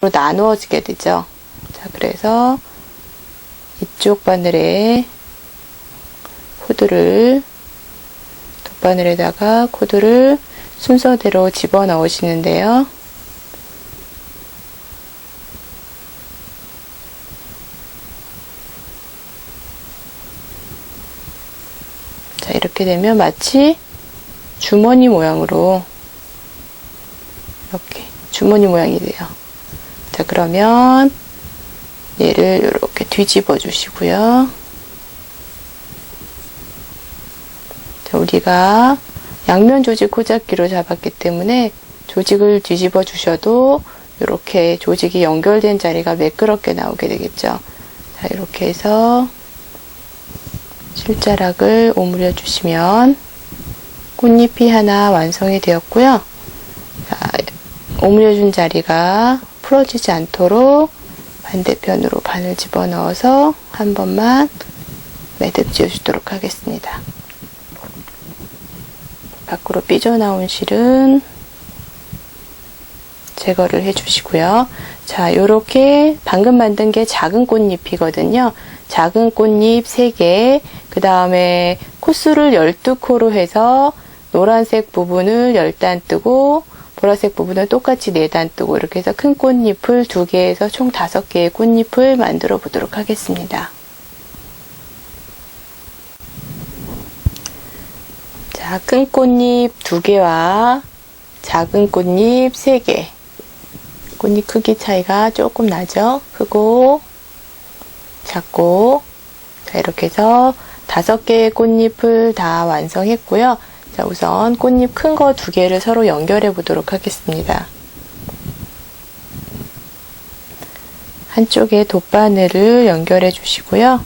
나누어지게 되죠. 자, 그래서 이쪽 바늘에 코드를, 돗바늘에다가 코드를 순서대로 집어 넣으시는데요. 자, 이렇게 되면 마치 주머니 모양으로, 이렇게 주머니 모양이 돼요. 자, 그러면 얘를 이렇게 뒤집어 주시고요. 자, 우리가 양면 조직 꽂았기로 잡았기 때문에 조직을 뒤집어 주셔도 이렇게 조직이 연결된 자리가 매끄럽게 나오게 되겠죠. 자, 이렇게 해서 실자락을 오므려 주시면 꽃잎이 하나 완성이 되었고요. 자, 오므려 준 자리가 풀어지지 않도록 반대편으로 바늘 집어넣어서 한 번만 매듭 지어주도록 하겠습니다. 밖으로 삐져나온 실은 제거를 해주시고요. 자, 요렇게 방금 만든 게 작은 꽃잎이거든요. 작은 꽃잎 3개, 그 다음에 코수를 12코로 해서 노란색 부분을 10단 뜨고 보라색 부분은 똑같이 4단 뜨고 이렇게 해서 큰 꽃잎을 2개에서 총 5개의 꽃잎을 만들어 보도록 하겠습니다. 자, 큰 꽃잎 2개와 작은 꽃잎 3개. 꽃잎 크기 차이가 조금 나죠? 크고 작고. 자, 이렇게 해서 5개의 꽃잎을 다 완성했고요. 자, 우선 꽃잎 큰 거 2개를 서로 연결해 보도록 하겠습니다. 한쪽에 돗바늘을 연결해 주시고요.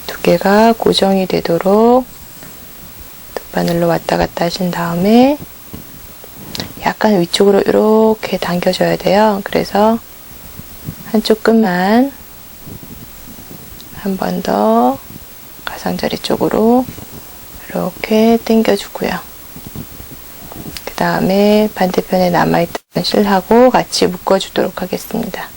두 개가 고정이 되도록 바늘로 왔다 갔다 하신 다음에 약간 위쪽으로 이렇게 당겨줘야 돼요. 그래서 한쪽 끝만 한 번 더 가장자리 쪽으로 이렇게 당겨주고요. 그 다음에 반대편에 남아있던 실하고 같이 묶어주도록 하겠습니다.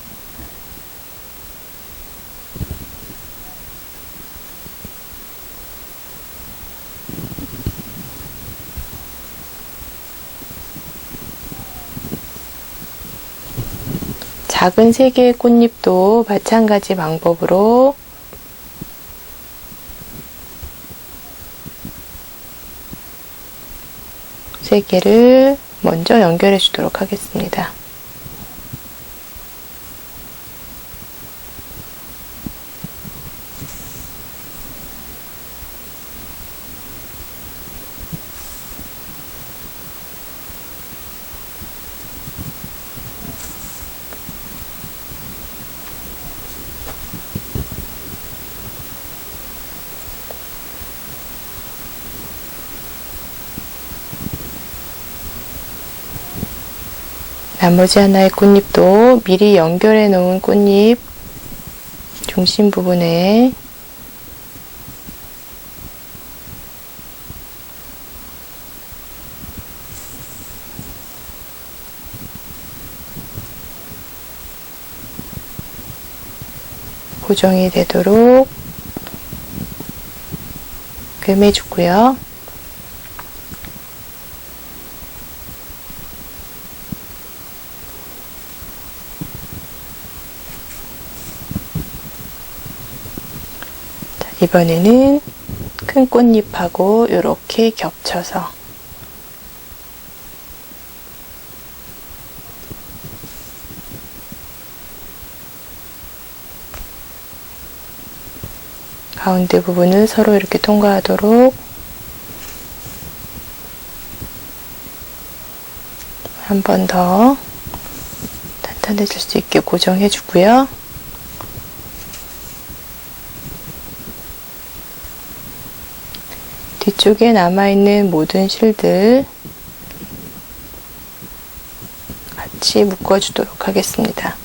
작은 3개의 꽃잎도 마찬가지 방법으로 세 개를 먼저 연결해 주도록 하겠습니다. 나머지 하나의 꽃잎도 미리 연결해 놓은 꽃잎 중심 부분에 고정이 되도록 꿰매주고요. 이번에는 큰 꽃잎하고 이렇게 겹쳐서 가운데 부분을 서로 이렇게 통과하도록 한 번 더 탄탄해질 수 있게 고정해 주고요. 뒤쪽에 남아있는 모든 실들 같이 묶어주도록 하겠습니다.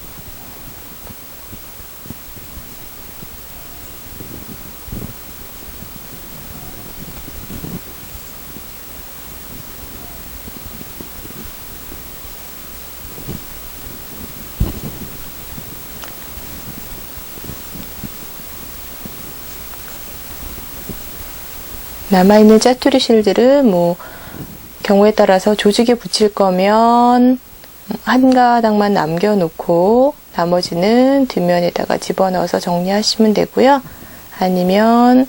남아있는 짜투리 실들은 뭐 경우에 따라서 조직에 붙일 거면 한 가닥만 남겨놓고 나머지는 뒷면에다가 집어넣어서 정리하시면 되고요. 아니면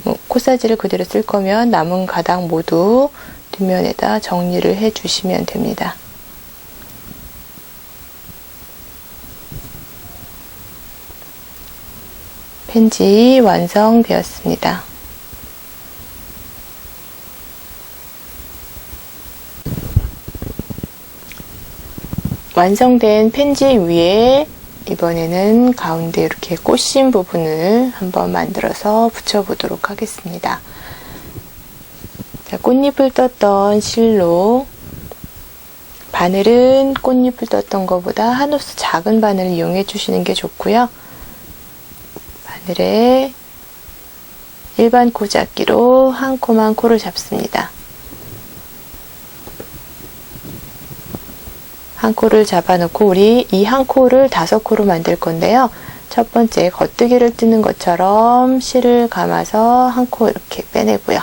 뭐 코사지를 그대로 쓸 거면 남은 가닥 모두 뒷면에다 정리를 해 주시면 됩니다. 펜지 완성되었습니다. 완성된 펜지 위에 이번에는 가운데 이렇게 꽃심 부분을 한번 만들어서 붙여보도록 하겠습니다. 자, 꽃잎을 떴던 실로 바늘은 꽃잎을 떴던 것보다 한 호수 작은 바늘을 이용해 주시는 게 좋고요. 바늘에 일반 코잡기로 한 코만 코를 잡습니다. 한 코를 잡아놓고 우리 이 한 코를 5코로 만들 건데요. 첫 번째 겉뜨기를 뜨는 것처럼 실을 감아서 한 코 이렇게 빼내고요.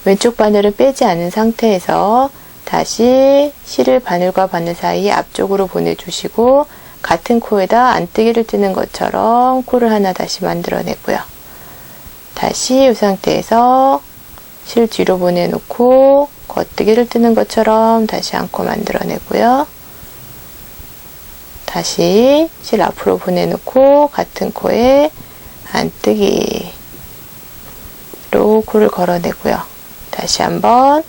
왼쪽 바늘은 빼지 않은 상태에서 다시 실을 바늘과 바늘 사이 앞쪽으로 보내주시고 같은 코에다 안뜨기를 뜨는 것처럼 코를 하나 다시 만들어내고요. 다시 이 상태에서 실 뒤로 보내놓고 겉뜨기를 뜨는 것처럼 다시 한 코 만들어내고요. 다시 실 앞으로 보내놓고 같은 코에 안뜨기로 코를 걸어내고요. 다시 한번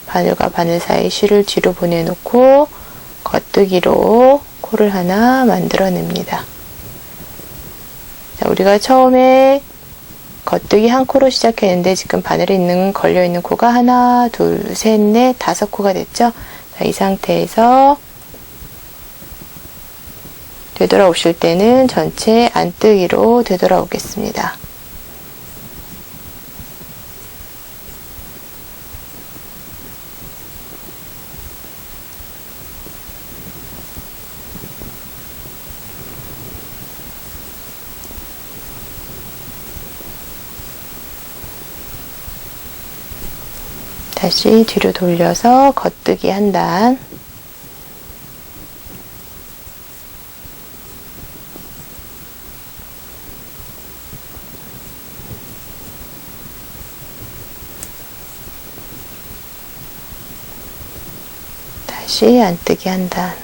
바늘과 바늘 사이 실을 뒤로 보내놓고 겉뜨기로 코를 하나 만들어냅니다. 자, 우리가 처음에 겉뜨기 한 코로 시작했는데 지금 바늘에 걸려있는 코가 하나, 둘, 셋, 넷, 5코가 됐죠? 자, 이 상태에서 되돌아오실 때는 전체 안뜨기로 되돌아오겠습니다. 다시 뒤로 돌려서 겉뜨기 한 단, 다시 안뜨기 한 단,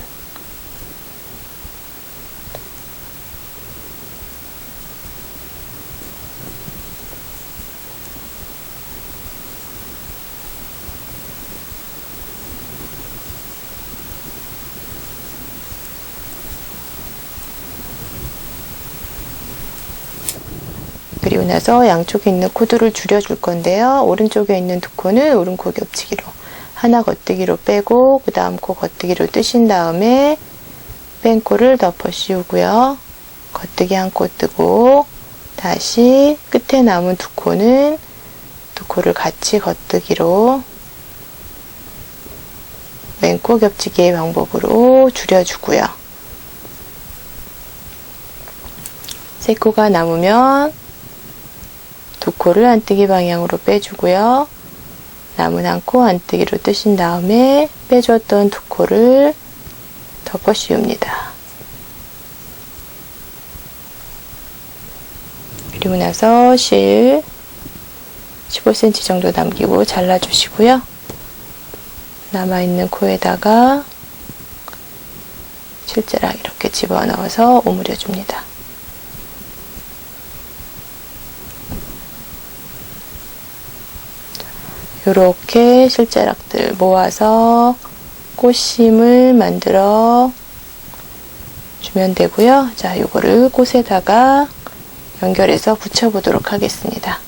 그리고 나서 양쪽에 있는 코들을 줄여줄 건데요. 오른쪽에 있는 2코는 오른코 겹치기로 하나 겉뜨기로 빼고 그 다음 코 겉뜨기로 뜨신 다음에 뺀 코를 덮어 씌우고요. 겉뜨기 한 코 뜨고 다시 끝에 남은 2코는 2코를 같이 겉뜨기로 맨코 겹치기의 방법으로 줄여주고요. 3코가 남으면 2코를 안뜨기 방향으로 빼주고요. 남은 한 코 안뜨기로 뜨신 다음에 빼줬던 2코를 덮어 씌웁니다. 그리고 나서 실 15cm 정도 남기고 잘라주시고요. 남아있는 코에다가 실자락 이렇게 집어넣어서 오므려 줍니다. 이렇게 실자락들 모아서 꽃심을 만들어 주면 되고요. 자, 요거를 꽃에다가 연결해서 붙여 보도록 하겠습니다.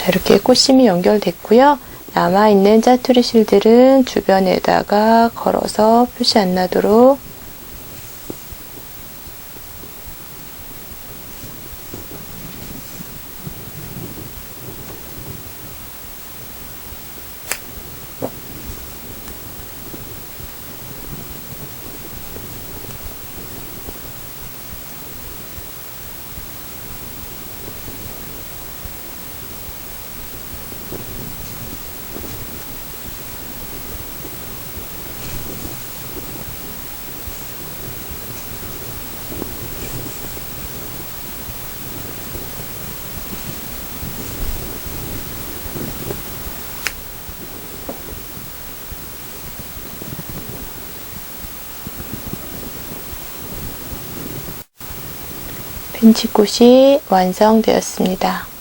자, 이렇게 꽃심이 연결됐고요. 남아있는 짜투리 실들은 주변에다가 걸어서 표시 안 나도록 벤치꽃이 완성되었습니다.